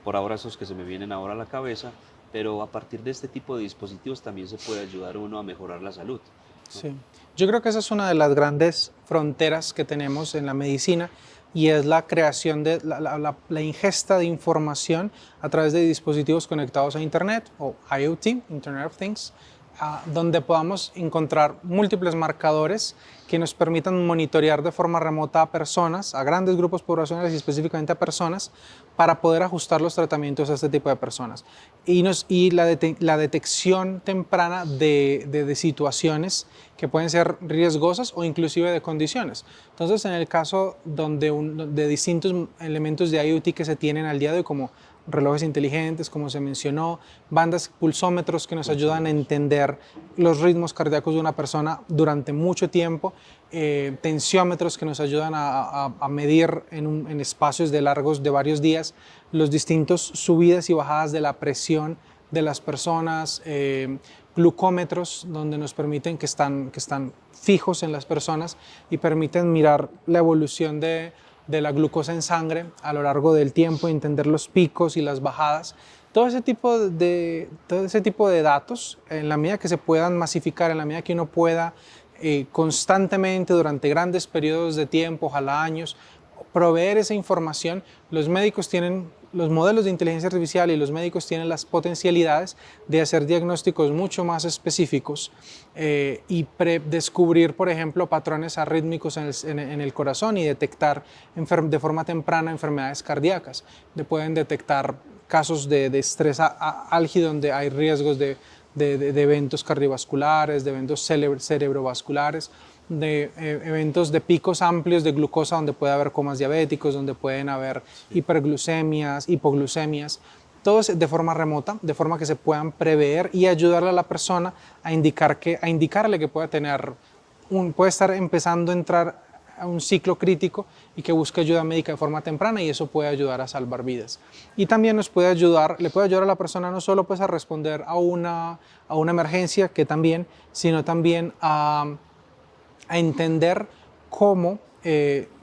por ahora esos que se me vienen ahora a la cabeza, pero a partir de este tipo de dispositivos también se puede ayudar uno a mejorar la salud, ¿no? Sí, yo creo que esa es una de las grandes fronteras que tenemos en la medicina y es la creación de la ingesta de información a través de dispositivos conectados a Internet o IoT, Internet of Things, donde podamos encontrar múltiples marcadores que nos permitan monitorear de forma remota a personas, a grandes grupos poblacionales y específicamente a personas, para poder ajustar los tratamientos a este tipo de personas. Y la detección temprana de situaciones que pueden ser riesgosas o inclusive de condiciones. Entonces, en el caso de distintos elementos de IoT que se tienen al día de hoy, como relojes inteligentes, como se mencionó, bandas, pulsómetros que nos ayudan a entender los ritmos cardíacos de una persona durante mucho tiempo, tensiómetros que nos ayudan a medir en espacios de largos de varios días los distintos subidas y bajadas de la presión de las personas, glucómetros donde nos permiten que están fijos en las personas y permiten mirar la evolución de la glucosa en sangre a lo largo del tiempo, entender los picos y las bajadas. Todo ese tipo de datos, en la medida que se puedan masificar, en la medida que uno pueda constantemente durante grandes periodos de tiempo, ojalá años, proveer esa información, los médicos tienen los modelos de inteligencia artificial y los médicos tienen las potencialidades de hacer diagnósticos mucho más específicos y descubrir, por ejemplo, patrones arrítmicos en el corazón y detectar de forma temprana enfermedades cardíacas. Pueden detectar casos de estrés álgido donde hay riesgos de eventos cardiovasculares, de eventos cerebrovasculares, de eventos de picos amplios de glucosa donde puede haber comas diabéticos, donde pueden haber hiperglucemias, hipoglucemias, todo de forma remota, de forma que se puedan prever y ayudarle a la persona a indicarle que puede estar empezando a entrar a un ciclo crítico y que busque ayuda médica de forma temprana y eso puede ayudar a salvar vidas. Y también le puede ayudar a la persona no solo pues a responder a una emergencia, que también, sino también a entender cómo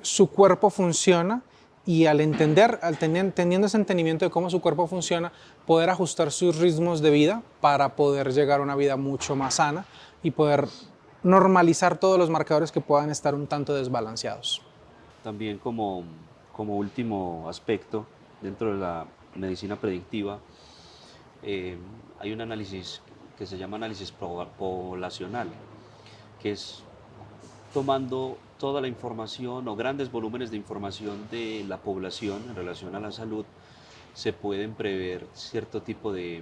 su cuerpo funciona y teniendo ese entendimiento de cómo su cuerpo funciona, poder ajustar sus ritmos de vida para poder llegar a una vida mucho más sana y poder normalizar todos los marcadores que puedan estar un tanto desbalanceados. También como último aspecto dentro de la medicina predictiva, hay un análisis que se llama análisis poblacional, que es tomando toda la información o grandes volúmenes de información de la población en relación a la salud, se pueden prever cierto tipo de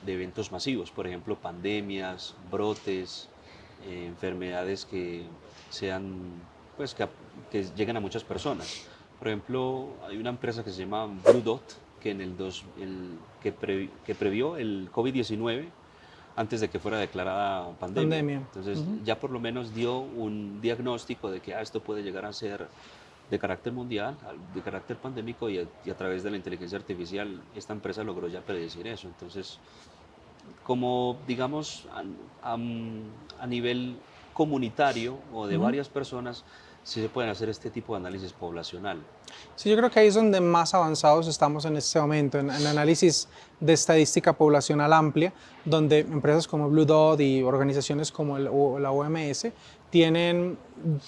eventos masivos, por ejemplo, pandemias, brotes, enfermedades que sean, pues, que lleguen a muchas personas. Por ejemplo, hay una empresa que se llama Blue Dot, que, que previó el COVID-19 antes de que fuera declarada pandemia. Entonces, ya por lo menos dio un diagnóstico de que esto puede llegar a ser de carácter mundial, de carácter pandémico, y a través de la inteligencia artificial esta empresa logró ya predecir eso. Entonces, como digamos a nivel comunitario o de varias personas, sí se pueden hacer este tipo de análisis poblacional. Sí, yo creo que ahí es donde más avanzados estamos en este momento, en análisis de estadística poblacional amplia, donde empresas como Blue Dot y organizaciones como la OMS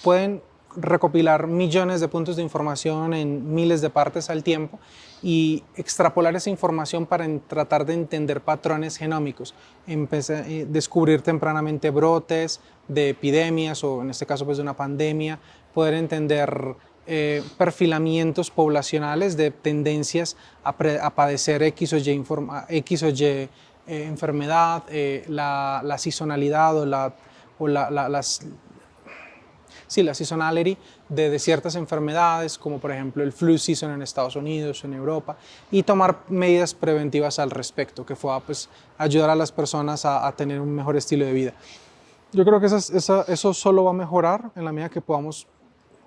pueden recopilar millones de puntos de información en miles de partes al tiempo y extrapolar esa información para tratar de entender patrones genómicos, descubrir tempranamente brotes de epidemias o en este caso pues de una pandemia, poder entender perfilamientos poblacionales de tendencias a padecer X o Y enfermedad, la sazonalidad la seasonality de ciertas enfermedades, como por ejemplo el flu season en Estados Unidos, en Europa, y tomar medidas preventivas al respecto, que fue pues, ayudar a las personas a tener un mejor estilo de vida. Yo creo que eso solo va a mejorar en la medida que podamos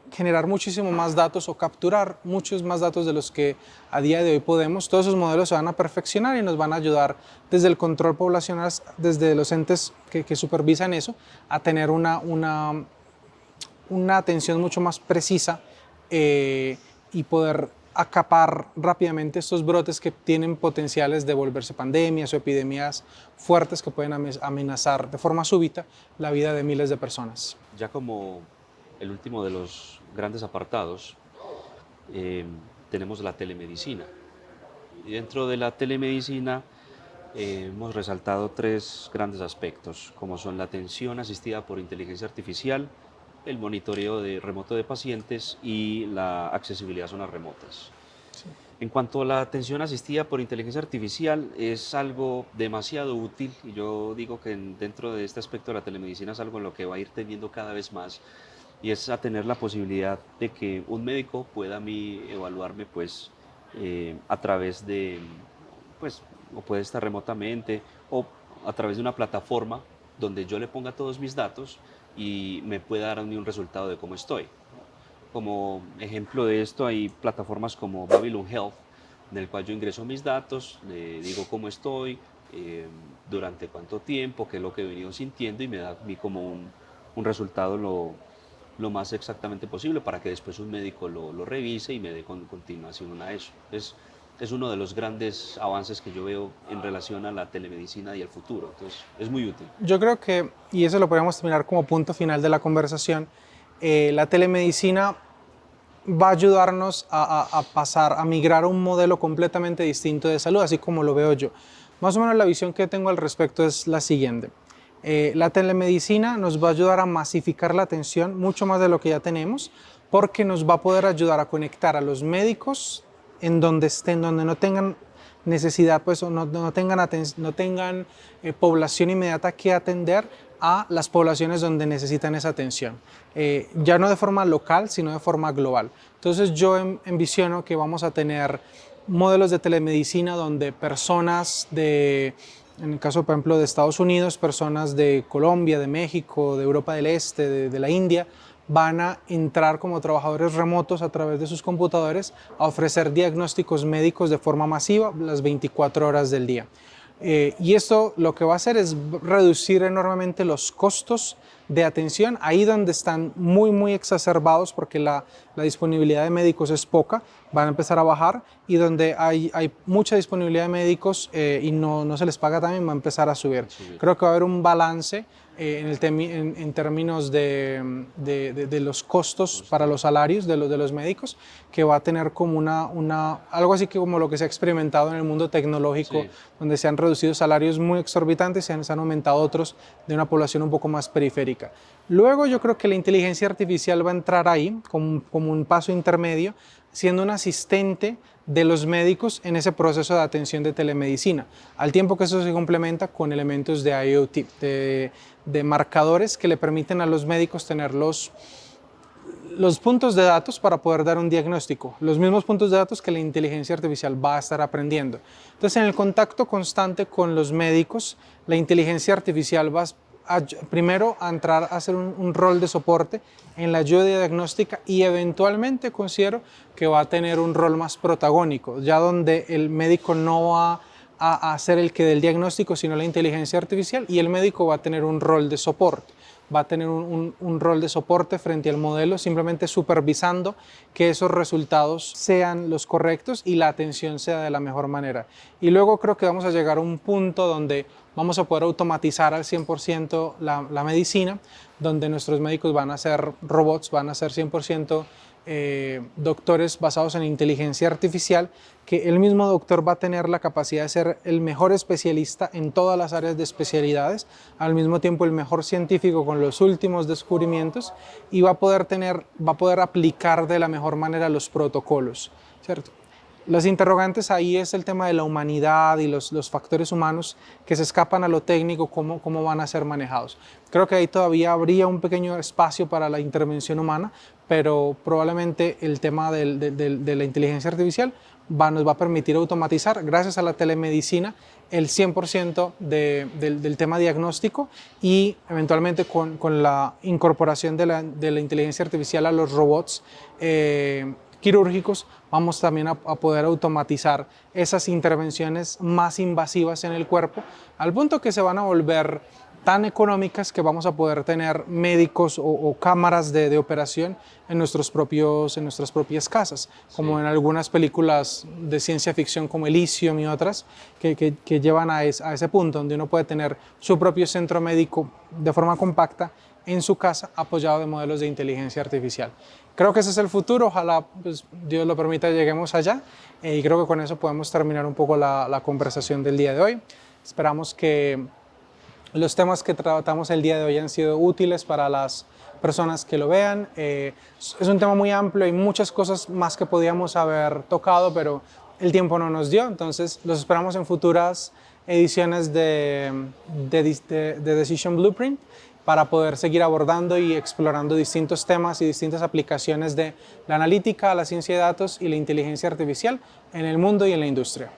generar muchísimo más datos o capturar muchos más datos de los que a día de hoy podemos. Todos esos modelos se van a perfeccionar y nos van a ayudar desde el control poblacional, desde los entes que supervisan eso, a tener una atención mucho más precisa y poder acapar rápidamente estos brotes que tienen potenciales de volverse pandemias o epidemias fuertes que pueden amenazar de forma súbita la vida de miles de personas. Ya como el último de los grandes apartados, tenemos la telemedicina. Y dentro de la telemedicina hemos resaltado 3 grandes aspectos, como son la atención asistida por inteligencia artificial, el monitoreo remoto de pacientes y la accesibilidad a zonas remotas. Sí. En cuanto a la atención asistida por inteligencia artificial, es algo demasiado útil y yo digo que dentro de este aspecto de la telemedicina es algo en lo que va a ir teniendo cada vez más, y es a tener la posibilidad de que un médico pueda a mí evaluarme pues a través de, pues, o puede estar remotamente o a través de una plataforma donde yo le ponga todos mis datos y me pueda dar a mí un resultado de cómo estoy. Como ejemplo de esto hay plataformas como Babylon Health, en el cual yo ingreso mis datos, le digo cómo estoy, durante cuánto tiempo, qué es lo que he venido sintiendo y me da a mí como un resultado lo más exactamente posible para que después un médico lo revise y me dé continuación a eso. Es uno de los grandes avances que yo veo en relación a la telemedicina y el futuro, entonces es muy útil. Yo creo que, y eso lo podemos terminar como punto final de la conversación, la telemedicina va a ayudarnos a migrar a un modelo completamente distinto de salud, así como lo veo yo. Más o menos la visión que tengo al respecto es la siguiente. La telemedicina nos va a ayudar a masificar la atención mucho más de lo que ya tenemos, porque nos va a poder ayudar a conectar a los médicos en donde estén, donde no tengan necesidad, pues, o no tengan población inmediata que atender a las poblaciones donde necesitan esa atención, ya no de forma local, sino de forma global. Entonces yo envisiono que vamos a tener modelos de telemedicina donde personas en el caso, por ejemplo, de Estados Unidos, personas de Colombia, de México, de Europa del Este, de la India, van a entrar como trabajadores remotos a través de sus computadores a ofrecer diagnósticos médicos de forma masiva las 24 horas del día. Y esto lo que va a hacer es reducir enormemente los costos de atención ahí donde están muy exacerbados porque la disponibilidad de médicos es poca, van a empezar a bajar, y donde hay mucha disponibilidad de médicos y no se les paga también, va a empezar a subir. Sí. Creo que va a haber un balance en términos de los costos para los salarios de los médicos, que va a tener como algo así que como lo que se ha experimentado en el mundo tecnológico, sí, donde se han reducido salarios muy exorbitantes y se han aumentado otros de una población un poco más periférica. Luego yo creo que la inteligencia artificial va a entrar ahí como un paso intermedio, siendo un asistente de los médicos en ese proceso de atención de telemedicina, al tiempo que eso se complementa con elementos de IoT, de marcadores que le permiten a los médicos tener los puntos de datos para poder dar un diagnóstico, los mismos puntos de datos que la inteligencia artificial va a estar aprendiendo. Entonces, en el contacto constante con los médicos, la inteligencia artificial va primero a entrar a hacer un rol de soporte en la ayuda diagnóstica, y eventualmente considero que va a tener un rol más protagónico, ya donde el médico no va a ser el que dé el diagnóstico, sino la inteligencia artificial, y el médico va a tener un rol de soporte. Va a tener un rol de soporte frente al modelo, simplemente supervisando que esos resultados sean los correctos y la atención sea de la mejor manera. Y luego creo que vamos a llegar a un punto donde vamos a poder automatizar al 100% la medicina, donde nuestros médicos van a ser robots, van a ser 100% doctores basados en inteligencia artificial, que el mismo doctor va a tener la capacidad de ser el mejor especialista en todas las áreas de especialidades, al mismo tiempo el mejor científico con los últimos descubrimientos, y va a poder aplicar de la mejor manera los protocolos, ¿cierto? Los interrogantes ahí es el tema de la humanidad y los factores humanos que se escapan a lo técnico, cómo van a ser manejados. Creo que ahí todavía habría un pequeño espacio para la intervención humana, pero probablemente el tema de la inteligencia artificial nos va a permitir automatizar, gracias a la telemedicina, el 100% del tema diagnóstico, y eventualmente con la incorporación de la inteligencia artificial a los robots quirúrgicos, vamos también a poder automatizar esas intervenciones más invasivas en el cuerpo, al punto que se van a volver tan económicas que vamos a poder tener médicos o cámaras de operación en nuestras propias casas, como en algunas películas de ciencia ficción como Elysium y otras, que llevan a ese punto donde uno puede tener su propio centro médico de forma compacta en su casa, apoyado de modelos de inteligencia artificial. Creo que ese es el futuro, ojalá pues, Dios lo permita, lleguemos allá, y creo que con eso podemos terminar un poco la conversación del día de hoy. Esperamos que los temas que tratamos el día de hoy han sido útiles para las personas que lo vean. Es un tema muy amplio, hay muchas cosas más que podíamos haber tocado, pero el tiempo no nos dio, entonces los esperamos en futuras ediciones de Decision Blueprint, para poder seguir abordando y explorando distintos temas y distintas aplicaciones de la analítica, la ciencia de datos y la inteligencia artificial en el mundo y en la industria.